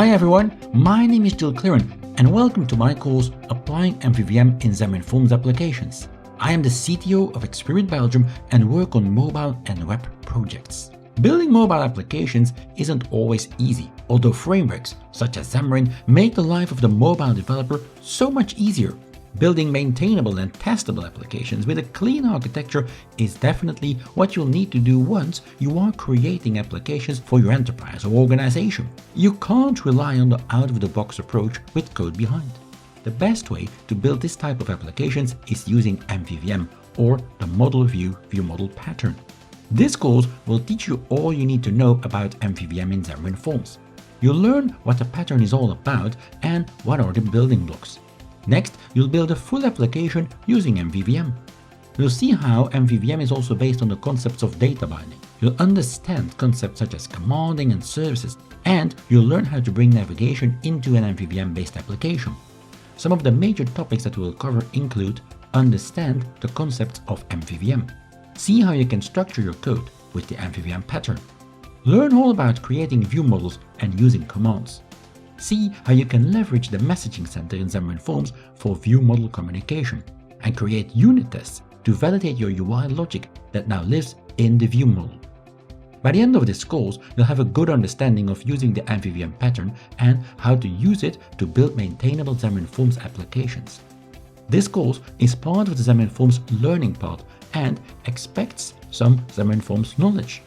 Hi everyone, my name is Gill Cleeren and welcome to my course Applying Mvvm in Xamarin.Forms Applications. I am the CTO of Xamarin Belgium and work on mobile and web projects. Building mobile applications isn't always easy, although frameworks such as Xamarin make the life of the mobile developer so much easier. Building maintainable and testable applications with a clean architecture is definitely what you'll need to do once you are creating applications for your enterprise or organization. You can't rely on the out-of-the-box approach with code behind. The best way to build this type of applications is using Mvvm, or the Model View Model pattern. This course will teach you all you need to know about Mvvm in Xamarin.Forms. You'll learn what the pattern is all about and what are the building blocks. Next, you'll build a full application using Mvvm. You'll see how Mvvm is also based on the concepts of data binding. You'll understand concepts such as commanding and services, and you'll learn how to bring navigation into an Mvvm-based application. Some of the major topics that we'll cover include: understand the concepts of Mvvm, see how you can structure your code with the Mvvm pattern, learn all about creating view models and using commands, see how you can leverage the messaging center in Xamarin.Forms for view model communication, and create unit tests to validate your UI logic that now lives in the view model. By the end of this course, you'll have a good understanding of using the Mvvm pattern and how to use it to build maintainable Xamarin.Forms applications. This course is part of the Xamarin.Forms learning path and expects some Xamarin.Forms knowledge.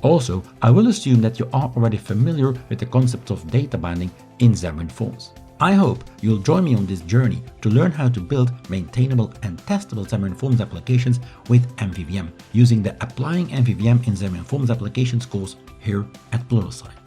Also, I will assume that you are already familiar with the concept of data binding in Xamarin.Forms. I hope you'll join me on this journey to learn how to build maintainable and testable Xamarin.Forms applications with Mvvm using the Applying Mvvm in Xamarin.Forms Applications course here at Pluralsight.